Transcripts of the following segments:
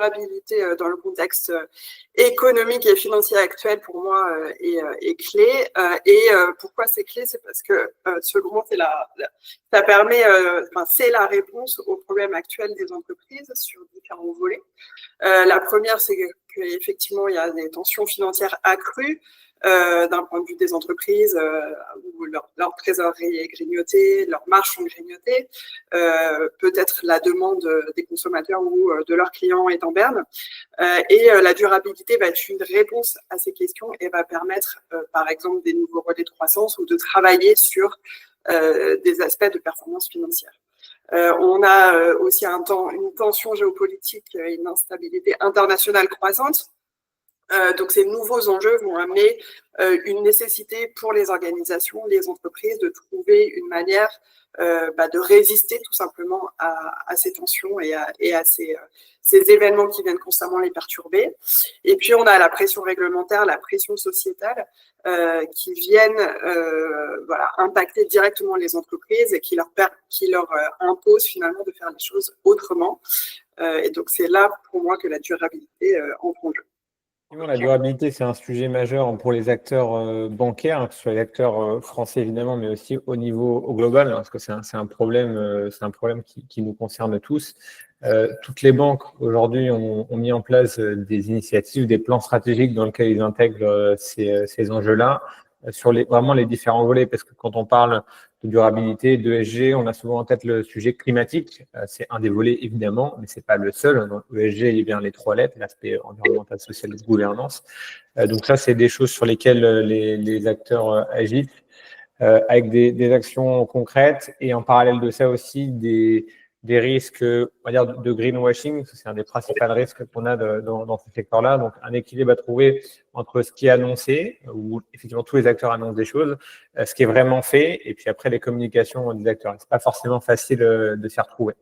durabilité dans le contexte économique et financier actuel, pour moi, est clé. Pourquoi c'est clé? C'est parce que, selon moi, ça permet, c'est la réponse aux problèmes actuels des entreprises sur différents volets. La première, c'est qu'effectivement, il y a des tensions financières accrues d'un point de vue des entreprises où leur trésorerie est grignotée, leurs marges sont grignotées, peut-être la demande des consommateurs ou de leurs clients est en berne. La durabilité va être une réponse à ces questions et va permettre, par exemple, des nouveaux relais de croissance ou de travailler sur des aspects de performance financière. On a aussi une tension géopolitique et une instabilité internationale croissante. Donc, ces nouveaux enjeux vont amener une nécessité pour les organisations, les entreprises, de trouver une manière de résister tout simplement à ces tensions et à ces événements qui viennent constamment les perturber. Et puis, on a la pression réglementaire, la pression sociétale qui viennent impacter directement les entreprises et qui leur imposent finalement de faire les choses autrement. Et donc, c'est là pour moi que la durabilité entre en jeu. La durabilité, c'est un sujet majeur pour les acteurs bancaires, que ce soit les acteurs français évidemment, mais aussi au global, parce que c'est un problème qui nous concerne tous. Toutes les banques aujourd'hui ont mis en place des initiatives, des plans stratégiques dans lesquels ils intègrent ces enjeux-là sur vraiment les différents volets, parce que quand on parle de durabilité, d'ESG, on a souvent en tête le sujet climatique. C'est un des volets évidemment, mais c'est pas le seul. Dans l'ESG, il y a bien les 3 lettres, l'aspect environnemental, social et de gouvernance. Donc ça, c'est des choses sur lesquelles les acteurs agissent avec des actions concrètes, et en parallèle de ça aussi des risques, on va dire, de greenwashing. C'est un des principaux risques qu'on a dans ce secteur-là. Donc, un équilibre à trouver entre ce qui est annoncé, où effectivement tous les acteurs annoncent des choses, ce qui est vraiment fait, et puis après les communications des acteurs. C'est pas forcément facile de s'y retrouver.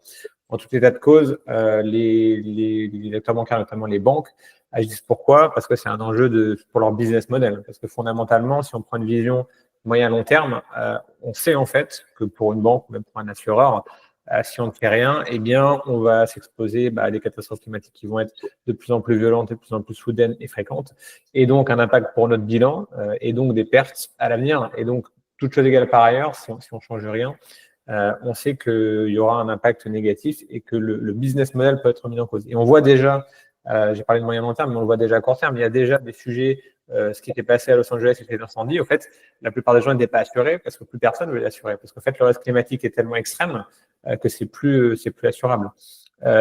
En tout état de cause, les acteurs bancaires, notamment les banques, agissent. Pourquoi? Parce que c'est un enjeu pour leur business model. Parce que fondamentalement, si on prend une vision moyen-long terme, on sait en fait que pour une banque ou même pour un assureur, si on ne fait rien, eh bien, on va s'exposer à des catastrophes climatiques qui vont être de plus en plus violentes, de plus en plus soudaines et fréquentes, et donc un impact pour notre bilan, et donc des pertes à l'avenir. Et donc, toute chose égale par ailleurs, si on ne change rien, on sait qu'il y aura un impact négatif et que le business model peut être mis en cause. Et on voit déjà, j'ai parlé de moyen long terme, mais on le voit déjà à court terme, il y a déjà des sujets, ce qui était passé à Los Angeles avec les incendies. En fait, la plupart des gens n'étaient pas assurés parce que plus personne ne veut l'assurer, parce qu'en fait, le risque climatique est tellement extrême que c'est plus assurable.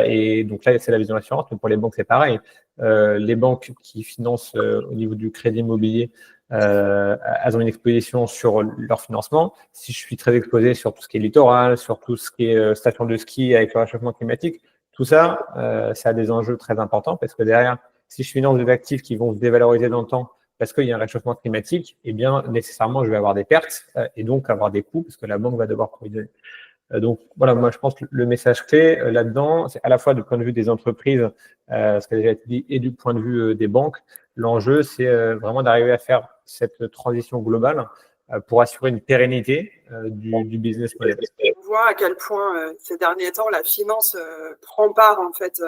Et donc là, c'est la vision de l'assurance, mais pour les banques, c'est pareil. Les banques qui financent au niveau du crédit immobilier, elles ont une exposition sur leur financement. Si je suis très exposé sur tout ce qui est littoral, sur tout ce qui est station de ski avec le réchauffement climatique, tout ça, ça a des enjeux très importants, parce que derrière, si je finance des actifs qui vont se dévaloriser dans le temps parce qu'il y a un réchauffement climatique, eh bien, nécessairement, je vais avoir des pertes et donc avoir des coûts, parce que la banque va devoir provisionner. Donc, voilà, moi, je pense que le message clé là-dedans, c'est à la fois du point de vue des entreprises, ce qui a déjà été dit, et du point de vue des banques. L'enjeu, c'est vraiment d'arriver à faire cette transition globale pour assurer une pérennité du business model. On voit à quel point ces derniers temps, la finance prend part en fait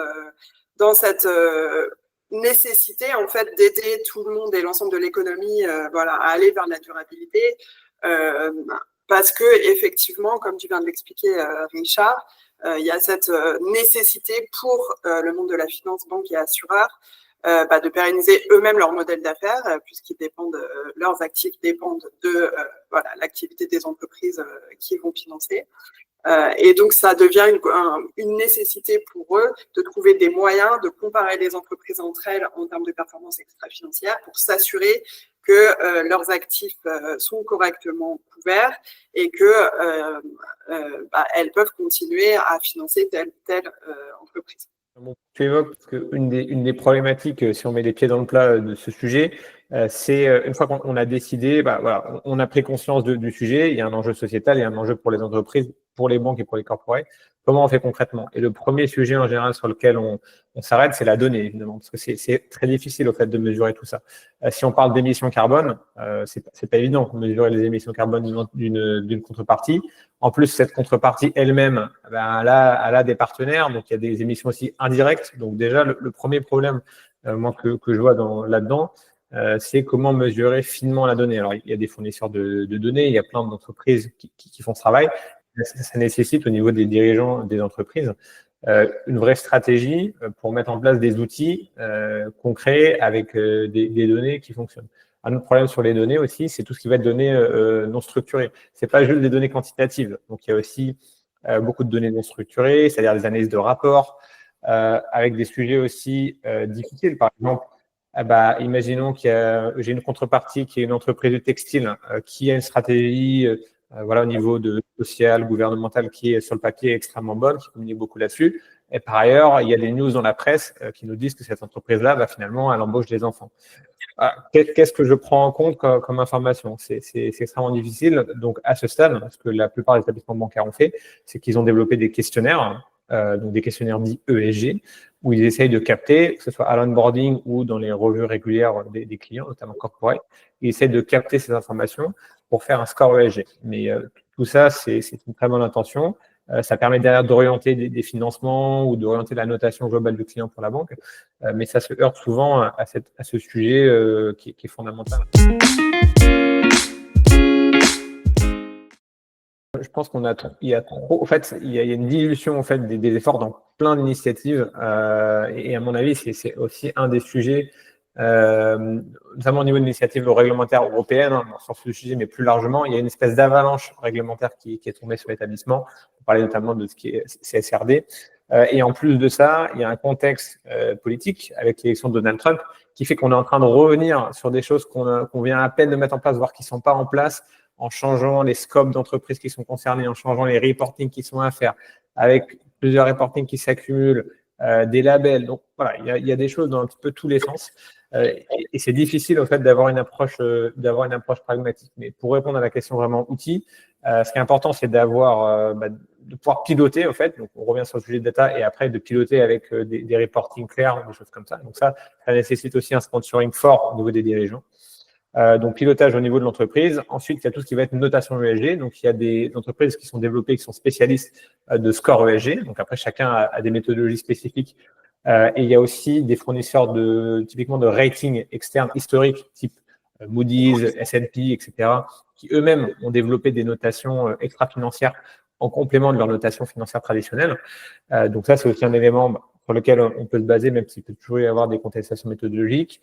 dans cette nécessité en fait d'aider tout le monde et l'ensemble de l'économie à aller vers la durabilité. Parce que effectivement, comme tu viens de l'expliquer, Richard, il y a cette nécessité pour le monde de la finance, banque et assureur, de pérenniser eux-mêmes leur modèle d'affaires, puisqu'ils dépendent, leurs actifs dépendent de l'activité des entreprises qui vont financer. Et donc, ça devient une nécessité pour eux de trouver des moyens de comparer les entreprises entre elles en termes de performance extra-financière pour s'assurer que leurs actifs sont correctement couverts et que elles peuvent continuer à financer telle entreprise. Tu évoques qu'une des problématiques, si on met les pieds dans le plat de ce sujet, c'est une fois qu'on a décidé, on a pris conscience du sujet, il y a un enjeu sociétal, il y a un enjeu pour les entreprises, pour les banques et pour les corporates. comment on fait concrètement? Et le premier sujet en général sur lequel on s'arrête, c'est la donnée, évidemment, parce que c'est très difficile au fait de mesurer tout ça. Si on parle d'émissions carbone, c'est pas évident de mesurer les émissions carbone d'une contrepartie. En plus, cette contrepartie elle-même, elle a des partenaires, donc il y a des émissions aussi indirectes. Donc déjà, le premier problème moi, que je vois là-dedans, c'est comment mesurer finement la donnée. Alors, il y a des fournisseurs de données, il y a plein d'entreprises qui font ce travail. Ça nécessite au niveau des dirigeants des entreprises une vraie stratégie pour mettre en place des outils concrets avec des données qui fonctionnent. Un autre problème sur les données aussi, c'est tout ce qui va être données non structurées. C'est pas juste des données quantitatives. Donc, il y a aussi beaucoup de données non structurées, c'est-à-dire des analyses de rapports, avec des sujets aussi difficiles. Par exemple, imaginons j'ai une contrepartie qui est une entreprise de textile qui a une stratégie voilà, au niveau de social, gouvernemental, qui est sur le papier extrêmement bonne, qui communique beaucoup là-dessus. Et par ailleurs, il y a des news dans la presse qui nous disent que cette entreprise-là, finalement, elle embauche des enfants. Qu'est-ce que je prends en compte comme information? C'est extrêmement difficile. Donc, à ce stade, ce que la plupart des établissements bancaires ont fait, c'est qu'ils ont développé des questionnaires, donc des questionnaires dits ESG, où ils essayent de capter, que ce soit à l'onboarding ou dans les revues régulières des clients, notamment corporate, ils essayent de capter ces informations pour faire un score ESG. Mais tout ça, c'est une très bonne intention. Ça permet derrière d'orienter des financements ou d'orienter la notation globale du client pour la banque. Mais ça se heurte souvent à ce sujet qui est fondamental. Je pense il y a trop, en fait, il y a une dilution en fait des efforts dans plein d'initiatives et à mon avis, c'est aussi un des sujets, notamment au niveau de l'initiative réglementaire européenne, sur ce sujet, mais plus largement, il y a une espèce d'avalanche réglementaire qui est tombée sur l'établissement. On parlait notamment de ce qui est CSRD. Et en plus de ça, il y a un contexte politique avec l'élection de Donald Trump qui fait qu'on est en train de revenir sur des choses qu'on vient à peine de mettre en place, voire qui ne sont pas en place, en changeant les scopes d'entreprises qui sont concernées, en changeant les reportings qui sont à faire, avec plusieurs reportings qui s'accumulent, des labels. Donc voilà, il y a des choses dans un petit peu tous les sens. Et c'est difficile au fait d'avoir une approche pragmatique. Mais pour répondre à la question vraiment outils, ce qui est important, c'est de pouvoir piloter, au fait. Donc, on revient sur le sujet de data et après de piloter avec des reportings clairs, des choses comme ça. Donc, ça nécessite aussi un sponsoring fort au niveau des dirigeants. Donc, pilotage au niveau de l'entreprise. Ensuite, il y a tout ce qui va être notation ESG. Donc, il y a des entreprises qui sont développées, qui sont spécialistes de score ESG. Donc, après, chacun a des méthodologies spécifiques. Et il y a aussi des fournisseurs typiquement de rating externe historique, type Moody's, S&P, etc., qui eux-mêmes ont développé des notations extra-financières en complément de leur notation financière traditionnelle. Donc ça, c'est aussi un élément sur lequel on peut se baser, même s'il peut toujours y avoir des contestations méthodologiques.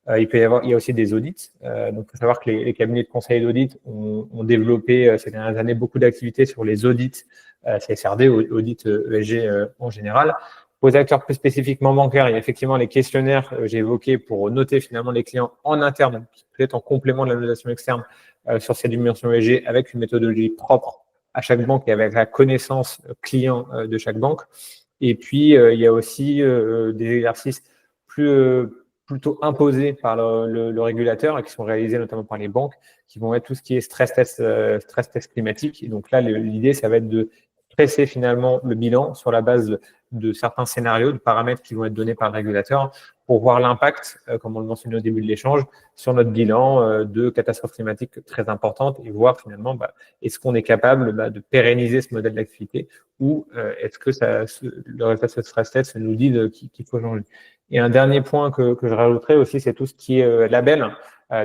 Il y a aussi des audits. Donc, il faut savoir que les cabinets de conseil d'audit ont développé ces dernières années beaucoup d'activités sur les audits CSRD, audits ESG en général. Pour les acteurs plus spécifiquement bancaires, il y a effectivement les questionnaires que j'ai évoqués pour noter finalement les clients en interne, peut-être en complément de la notation externe sur ces dimensions ESG avec une méthodologie propre à chaque banque et avec la connaissance client de chaque banque. Et puis, il y a aussi des exercices plutôt imposés par le régulateur et qui sont réalisés notamment par les banques, qui vont être tout ce qui est stress test climatique. Et donc là, l'idée, ça va être de stresser finalement le bilan sur la base de certains scénarios, de paramètres qui vont être donnés par le régulateur pour voir l'impact, comme on le mentionnait au début de l'échange, sur notre bilan de catastrophes climatiques très importantes et voir finalement est-ce qu'on est capable de pérenniser ce modèle d'activité ou est-ce que le résultat de ce stress test nous dit qu'il faut changer. Et un dernier point que je rajouterais aussi, c'est tout ce qui est label.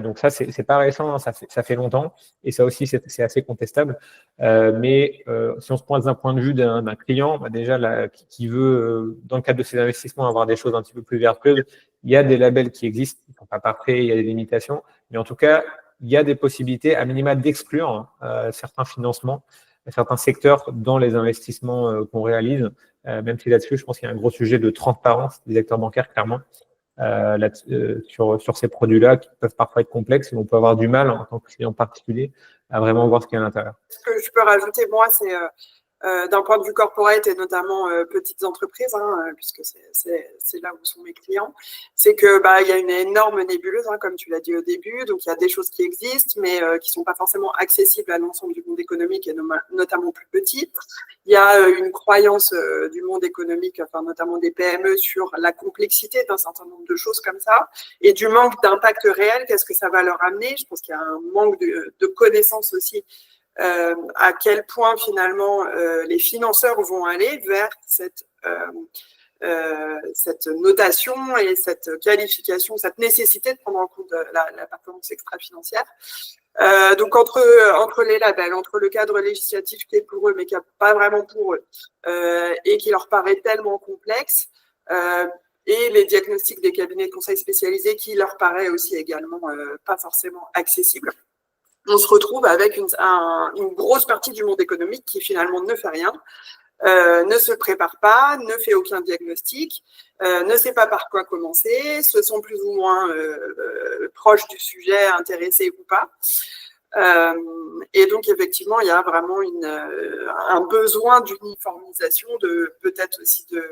Donc ça, c'est pas récent, hein, ça fait longtemps, et ça aussi, c'est assez contestable. Mais si on se pointe d'un point de vue d'un client, déjà qui veut, dans le cadre de ses investissements, avoir des choses un petit peu plus vertueuses, il y a des labels qui existent, ils ne sont pas parfaits, il y a des limitations, mais en tout cas, il y a des possibilités, à minima, d'exclure certains financements, certains secteurs dans les investissements qu'on réalise, même si là-dessus, je pense qu'il y a un gros sujet de transparence des acteurs bancaires, clairement. Sur ces produits-là qui peuvent parfois être complexes et on peut avoir du mal en tant que client particulier à vraiment voir ce qu'il y a à l'intérieur. Ce que je peux rajouter, moi, c'est d'un point de vue corporate et notamment petites entreprises, puisque c'est là où sont mes clients, c'est que il y a une énorme nébuleuse, comme tu l'as dit au début. Donc il y a des choses qui existent, mais qui sont pas forcément accessibles à l'ensemble du monde économique et notamment plus petit. Il y a une croyance du monde économique, enfin notamment des PME, sur la complexité d'un certain nombre de choses comme ça et du manque d'impact réel. Qu'est-ce que ça va leur amener? Je pense qu'il y a un manque de connaissances aussi. À quel point finalement les financeurs vont aller vers cette notation et cette qualification, cette nécessité de prendre en compte la performance extra-financière. Donc entre les labels, entre le cadre législatif qui est pour eux mais qui n'est pas vraiment pour eux et qui leur paraît tellement complexe, et les diagnostics des cabinets de conseil spécialisés qui leur paraît aussi également pas forcément accessibles, on se retrouve avec une grosse partie du monde économique qui finalement ne fait rien, ne se prépare pas, ne fait aucun diagnostic, ne sait pas par quoi commencer, se sont plus ou moins proches du sujet, intéressés ou pas. Et donc, effectivement, il y a vraiment un besoin d'uniformisation, peut-être aussi de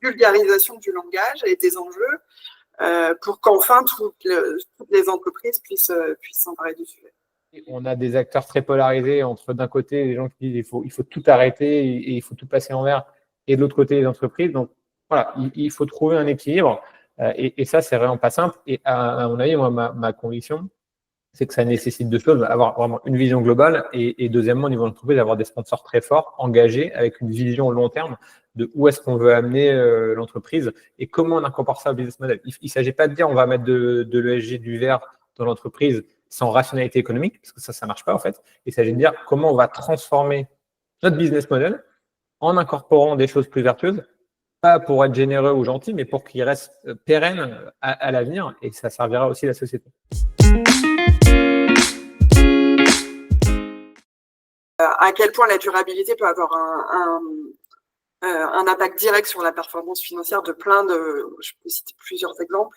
vulgarisation du langage et des enjeux, pour qu'enfin toutes les entreprises puissent s'emparer du sujet. On a des acteurs très polarisés entre d'un côté les gens qui disent il faut tout arrêter et il faut tout passer en vert, et de l'autre côté les entreprises. Donc voilà, il faut trouver un équilibre et ça c'est vraiment pas simple. Et à mon avis, moi ma conviction, c'est que ça nécessite deux choses: avoir vraiment une vision globale et deuxièmement, au niveau de l'entreprise, avoir des sponsors très forts, engagés, avec une vision long terme de où est-ce qu'on veut amener l'entreprise et comment on incorpore ça au business model. Il ne s'agit pas de dire on va mettre de l'ESG, du vert dans l'entreprise sans rationalité économique, parce que ça ne marche pas en fait. Il s'agit de dire comment on va transformer notre business model en incorporant des choses plus vertueuses, pas pour être généreux ou gentil, mais pour qu'il reste pérenne à l'avenir, et ça servira aussi à la société. À quel point la durabilité peut avoir un impact direct sur la performance financière de je peux citer plusieurs exemples.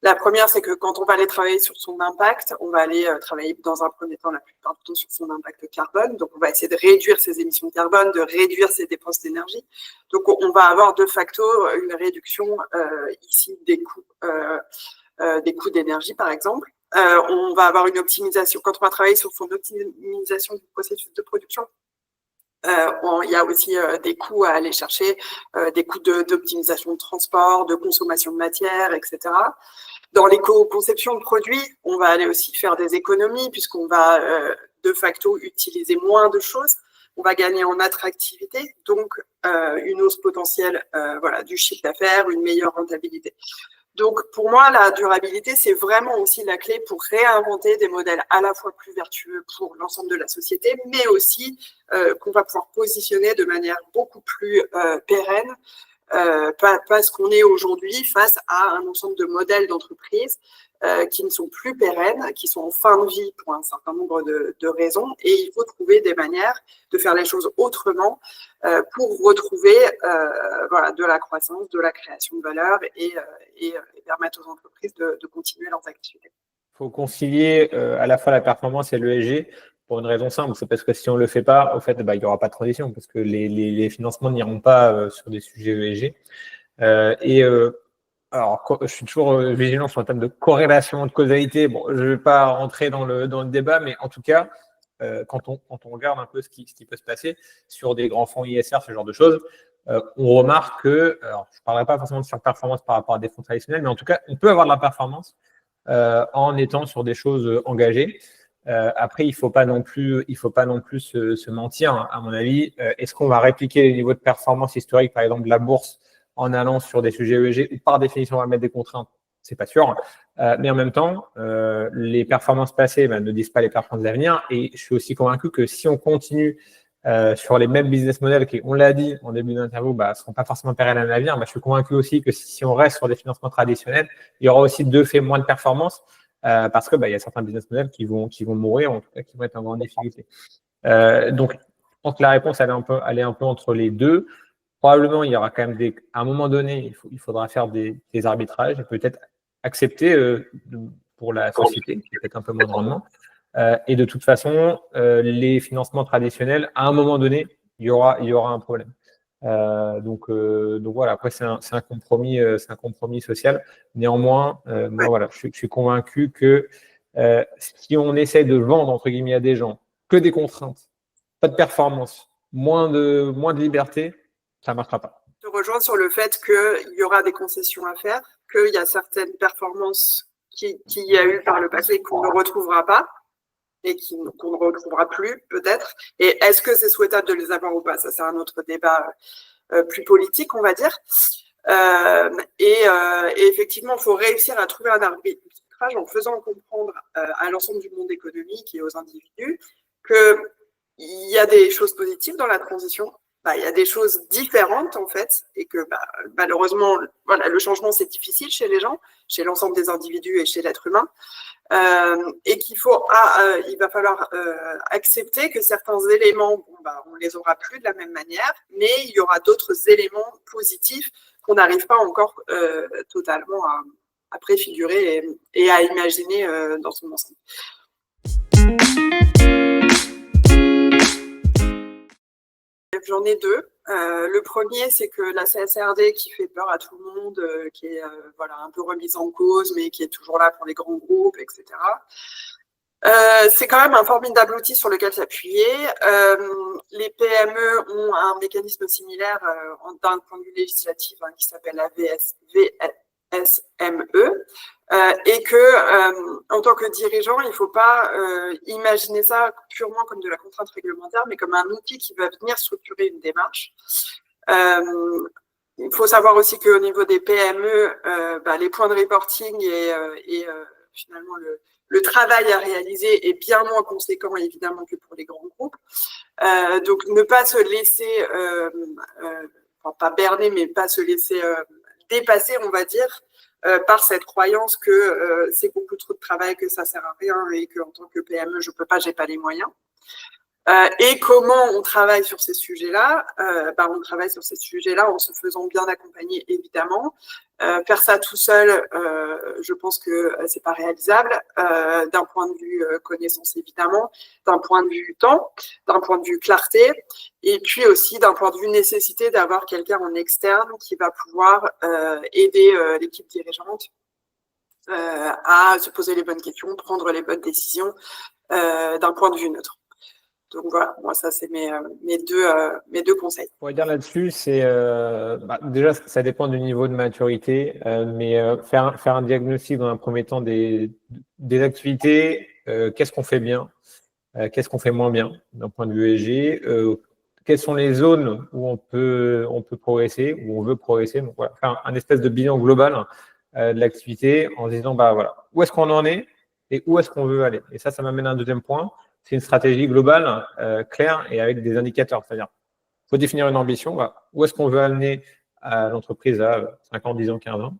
La première, c'est que quand on va aller travailler sur son impact, on va aller travailler dans un premier temps, la plupart du temps, sur son impact carbone. Donc, on va essayer de réduire ses émissions de carbone, de réduire ses dépenses d'énergie. Donc, on va avoir de facto une réduction ici des coûts d'énergie, par exemple. On va avoir une optimisation. Quand on va travailler sur son optimisation du processus de production, il y a aussi des coûts à aller chercher, des coûts d'optimisation de transport, de consommation de matière, etc. Dans l'éco-conception de produits, on va aller aussi faire des économies puisqu'on va de facto utiliser moins de choses. On va gagner en attractivité, donc une hausse potentielle du chiffre d'affaires, une meilleure rentabilité. Donc, pour moi, la durabilité, c'est vraiment aussi la clé pour réinventer des modèles à la fois plus vertueux pour l'ensemble de la société, mais aussi qu'on va pouvoir positionner de manière beaucoup plus pérenne, parce qu'on est aujourd'hui face à un ensemble de modèles d'entreprise qui ne sont plus pérennes, qui sont en fin de vie pour un certain nombre de raisons, et il faut trouver des manières de faire les choses autrement pour retrouver de la croissance, de la création de valeur et permettre aux entreprises de continuer leurs activités. Il faut concilier à la fois la performance et l'ESG pour une raison simple, c'est parce que si on ne le fait pas, au fait, il n'y aura pas de transition, parce que les financements n'iront pas sur des sujets ESG. Alors, je suis toujours vigilant sur le thème de corrélation, de causalité. Bon, je ne vais pas rentrer dans le débat, mais en tout cas, quand on regarde un peu ce qui peut se passer sur des grands fonds ISR, ce genre de choses, on remarque que, alors je ne parlerai pas forcément de surperformance par rapport à des fonds traditionnels, mais en tout cas, on peut avoir de la performance en étant sur des choses engagées. Après, il ne faut pas non plus se mentir, hein, à mon avis. Est-ce qu'on va répliquer les niveaux de performance historiques, par exemple, de la bourse, en allant sur des sujets ESG, ou par définition, on va mettre des contraintes? C'est pas sûr. Mais en même temps, les performances passées ne disent pas les performances d'avenir. Et je suis aussi convaincu que si on continue sur les mêmes business models qui, on l'a dit en début d'interview, ne seront pas forcément pérennes à l'avenir, je suis convaincu aussi que si on reste sur des financements traditionnels, il y aura aussi de fait moins de performance parce que il y a certains business models qui vont mourir, en tout cas qui vont être en grande difficulté. Donc, je pense que la réponse elle est un peu entre les deux. Probablement, il y aura quand même à un moment donné, il faudra faire des arbitrages et peut-être accepter pour la société, qui est peut-être un peu moins de rendement. Et de toute façon, les financements traditionnels, à un moment donné, il y aura un problème. Donc voilà, après c'est un compromis social. Néanmoins, moi voilà, je suis convaincu que si on essaie de vendre entre guillemets à des gens que des contraintes, pas de performance, moins de liberté, ça ne marchera pas. Je te rejoins sur le fait qu'il y aura des concessions à faire, qu'il y a certaines performances qu'il y a eu par le passé qu'on ne retrouvera pas et qu'on ne retrouvera plus peut-être. Et est-ce que c'est souhaitable de les avoir ou pas? Ça, c'est un autre débat plus politique, on va dire. Et effectivement, il faut réussir à trouver un arbitrage en faisant comprendre à l'ensemble du monde économique et aux individus qu'il y a des choses positives dans la transition. Il y a des choses différentes en fait, et que malheureusement, voilà, le changement c'est difficile chez les gens, chez l'ensemble des individus et chez l'être humain, et il va falloir accepter que certains éléments, on les aura plus de la même manière, mais il y aura d'autres éléments positifs qu'on n'arrive pas encore totalement à préfigurer et à imaginer dans son ensemble. J'en ai deux. Le premier, c'est que la CSRD qui fait peur à tout le monde, qui est un peu remise en cause, mais qui est toujours là pour les grands groupes, etc. C'est quand même un formidable outil sur lequel s'appuyer. Les PME ont un mécanisme similaire d'un point de vue législatif qui s'appelle la VSME, et que en tant que dirigeant, il ne faut pas imaginer ça purement comme de la contrainte réglementaire, mais comme un outil qui va venir structurer une démarche. Il faut savoir aussi qu'au niveau des PME, les points de reporting et finalement le travail à réaliser est bien moins conséquent évidemment que pour les grands groupes. Donc ne pas se laisser, pas berner, mais pas se laisser dépasser, on va dire, par cette croyance que c'est beaucoup trop de travail, que ça sert à rien et qu'en tant que PME, je peux pas, j'ai pas les moyens. Et comment on travaille sur ces sujets-là? On travaille sur ces sujets-là en se faisant bien accompagner, évidemment. Faire ça tout seul, je pense que c'est pas réalisable, d'un point de vue connaissance, évidemment, d'un point de vue temps, d'un point de vue clarté, et puis aussi d'un point de vue nécessité d'avoir quelqu'un en externe qui va pouvoir aider l'équipe dirigeante à se poser les bonnes questions, prendre les bonnes décisions d'un point de vue neutre. Donc voilà, moi ça c'est mes deux conseils. Pour dire là-dessus, c'est déjà ça dépend du niveau de maturité, mais faire un diagnostic dans un premier temps des activités, qu'est-ce qu'on fait bien, qu'est-ce qu'on fait moins bien d'un point de vue ESG, quelles sont les zones où on peut progresser, où on veut progresser. Donc voilà, faire un espèce de bilan global de l'activité en se disant voilà, où est-ce qu'on en est et où est-ce qu'on veut aller. Et ça m'amène à un deuxième point. C'est une stratégie globale, claire et avec des indicateurs. C'est-à-dire, il faut définir une ambition. Où est-ce qu'on veut amener l'entreprise à 5 ans, 10 ans, 15 ans?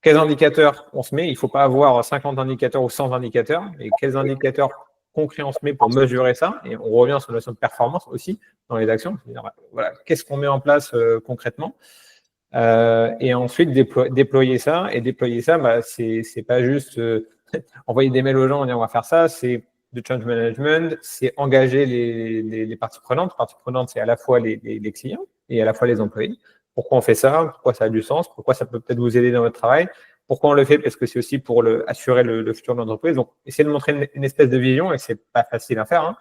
Quels indicateurs on se met? Il ne faut pas avoir 50 indicateurs ou 100 indicateurs. Et quels indicateurs concrets on se met pour mesurer ça? Et on revient sur la notion de performance aussi dans les actions. C'est-à-dire, voilà, qu'est-ce qu'on met en place concrètement? Et ensuite, déployer ça. Et déployer ça, c'est pas juste envoyer des mails aux gens et dire on va faire ça. C'est de change management, c'est engager les parties prenantes. Parties prenantes, c'est à la fois les clients et à la fois les employés. Pourquoi on fait ça? Pourquoi ça a du sens? Pourquoi ça peut peut-être vous aider dans votre travail? Pourquoi on le fait? Parce que c'est aussi pour assurer le futur de l'entreprise. Donc, essayer de montrer une espèce de vision, et c'est pas facile à faire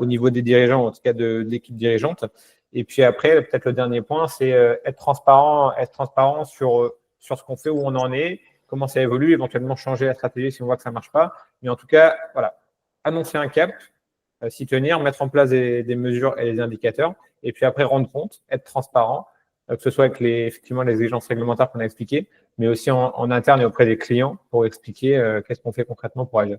au niveau des dirigeants, en tout cas de l'équipe dirigeante. Et puis après, peut-être le dernier point, c'est être transparent sur ce qu'on fait, où on en est, comment ça évolue, éventuellement changer la stratégie si on voit que ça ne marche pas. Mais en tout cas, voilà, annoncer un cap, s'y tenir, mettre en place des mesures et des indicateurs, et puis après rendre compte, être transparent, que ce soit avec effectivement les exigences réglementaires qu'on a expliquées, mais aussi en interne et auprès des clients pour expliquer qu'est-ce qu'on fait concrètement pour agir.